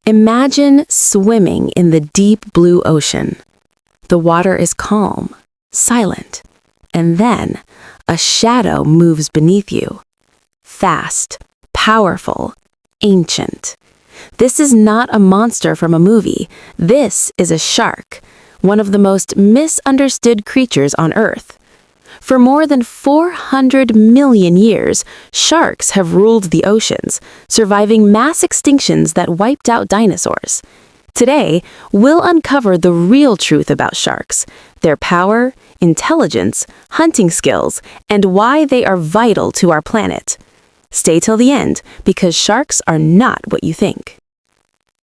Imagine swimming in the deep blue ocean. The water is calm, silent, and then a shadow moves beneath you. Fast, powerful, ancient. This is not a monster from a movie. This is a shark, one of the most misunderstood creatures on Earth. For more than 400 million years, sharks have ruled the oceans, surviving mass extinctions that wiped out dinosaurs. Today, we'll uncover the real truth about sharks, their power, intelligence, hunting skills, and why they are vital to our planet. Stay till the end, because sharks are not what you think.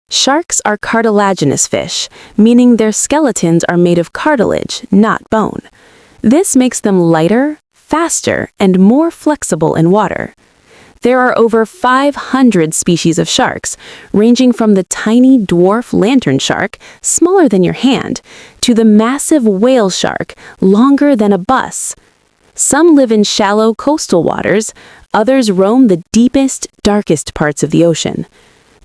Sharks are cartilaginous fish, meaning their skeletons are made of cartilage, not bone. This makes them lighter, faster, and more flexible in water. There are over 500 species of sharks, ranging from the tiny dwarf lantern shark, smaller than your hand, to the massive whale shark, longer than a bus. Some live in shallow coastal waters, others roam the deepest, darkest parts of the ocean.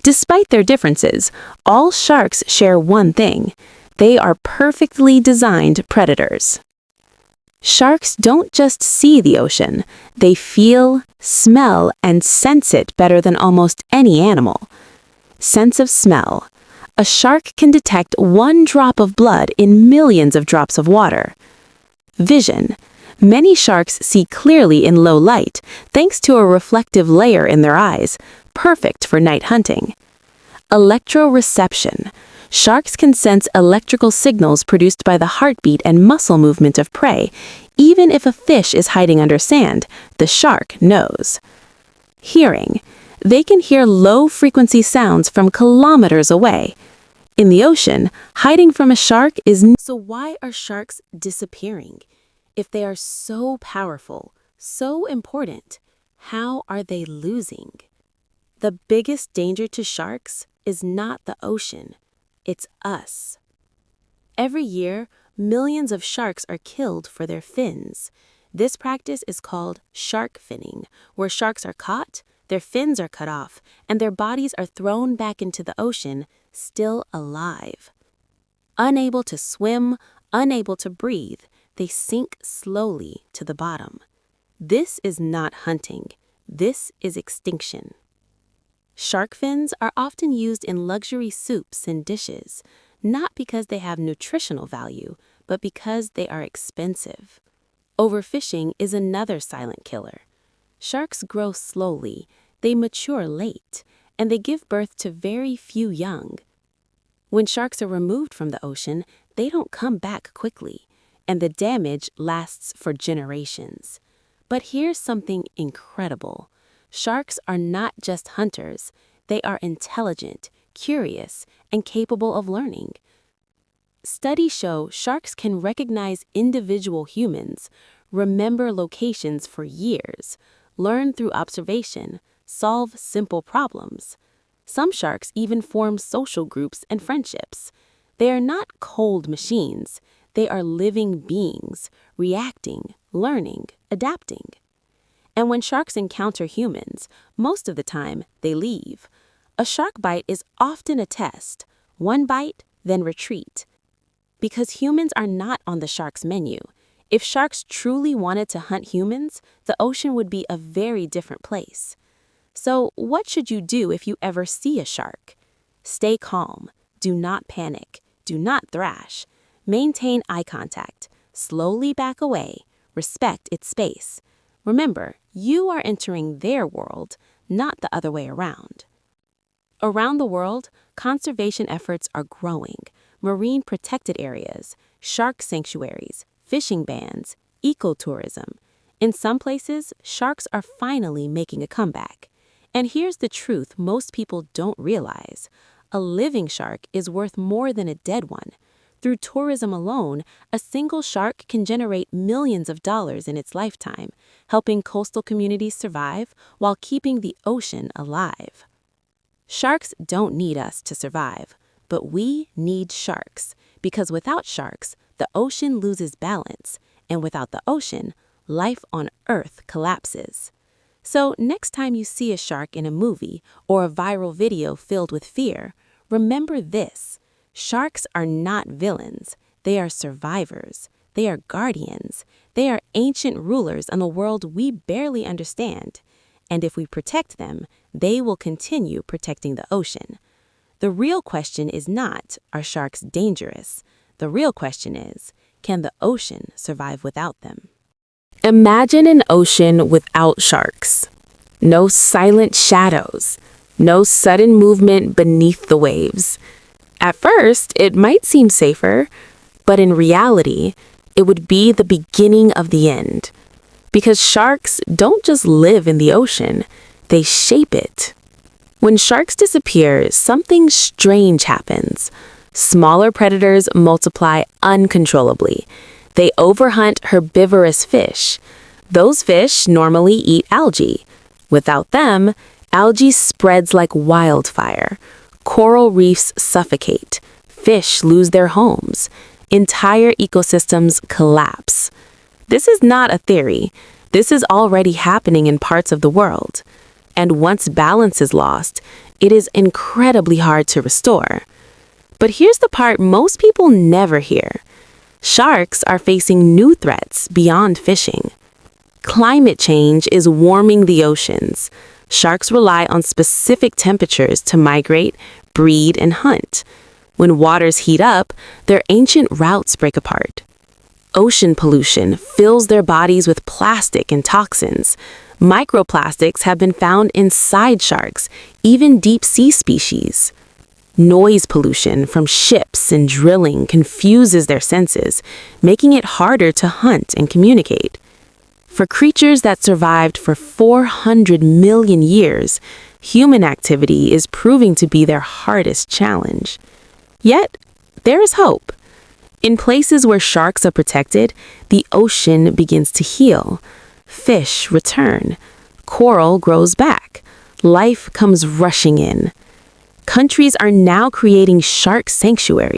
Despite their differences, all sharks share one thing: they are perfectly designed predators. Sharks don't just see the ocean, they feel, smell, and sense it better than almost any animal. Sense of smell. A shark can detect one drop of blood in millions of drops of water. Vision. Many sharks see clearly in low light, thanks to a reflective layer in their eyes, perfect for night hunting. Electroreception. Sharks can sense electrical signals produced by the heartbeat and muscle movement of prey. Even if a fish is hiding under sand, the shark knows. Hearing. They can hear low-frequency sounds from kilometers away. In the ocean, hiding from a shark is... So why are sharks disappearing? If they are so powerful, so important, how are they losing? The biggest danger to sharks is not the ocean. It's us. Every year, millions of sharks are killed for their fins. This practice is called shark finning, where sharks are caught, their fins are cut off, and their bodies are thrown back into the ocean, still alive. Unable to swim, unable to breathe, they sink slowly to the bottom. This is not hunting. This is extinction. Shark fins are often used in luxury soups and dishes, not because they have nutritional value, but because they are expensive. Overfishing is another silent killer. Sharks grow slowly, they mature late, and they give birth to very few young. When sharks are removed from the ocean, they don't come back quickly, and the damage lasts for generations. But here's something incredible. Sharks are not just hunters, they are intelligent, curious, and capable of learning. Studies show sharks can recognize individual humans, remember locations for years, learn through observation, solve simple problems. Some sharks even form social groups and friendships. They are not cold machines, they are living beings, reacting, learning, adapting. And when sharks encounter humans, most of the time, they leave. A shark bite is often a test. One bite, then retreat. Because humans are not on the shark's menu. If sharks truly wanted to hunt humans, the ocean would be a very different place. So, what should you do if you ever see a shark? Stay calm. Do not panic. Do not thrash. Maintain eye contact. Slowly back away. Respect its space. Remember, you are entering their world, not the other way around. Around the world, conservation efforts are growing. Marine protected areas, shark sanctuaries, fishing bans, ecotourism. In some places, sharks are finally making a comeback. And here's the truth most people don't realize. A living shark is worth more than a dead one. Through tourism alone, a single shark can generate millions of dollars in its lifetime, helping coastal communities survive while keeping the ocean alive. Sharks don't need us to survive, but we need sharks, because without sharks, the ocean loses balance, and without the ocean, life on Earth collapses. So next time you see a shark in a movie or a viral video filled with fear, Remember this: sharks are not villains, they are survivors, they are guardians, they are ancient rulers in a world we barely understand. And if we protect them, they will continue protecting the ocean. The real question is not, are sharks dangerous? The real question is, can the ocean survive without them? Imagine an ocean without sharks. No silent shadows, no sudden movement beneath the waves. At first, it might seem safer, but in reality, it would be the beginning of the end. Because sharks don't just live in the ocean, they shape it. When sharks disappear, something strange happens. Smaller predators multiply uncontrollably. They overhunt herbivorous fish. Those fish normally eat algae. Without them, algae spreads like wildfire. Coral reefs suffocate. Fish lose their homes. Entire ecosystems collapse. This is not a theory. This is already happening in parts of the world. And once balance is lost, it is incredibly hard to restore. But here's the part most people never hear. Sharks are facing new threats beyond fishing. Climate change is warming the oceans. Sharks rely on specific temperatures to migrate, breed, and hunt. When waters heat up, their ancient routes break apart. Ocean pollution fills their bodies with plastic and toxins. Microplastics have been found inside sharks, even deep-sea species. Noise pollution from ships and drilling confuses their senses, making it harder to hunt and communicate. For creatures that survived for 400 million years, human activity is proving to be their hardest challenge. Yet, there is hope. In places where sharks are protected, the ocean begins to heal. Fish return. Coral grows back. Life comes rushing in. Countries are now creating shark sanctuaries.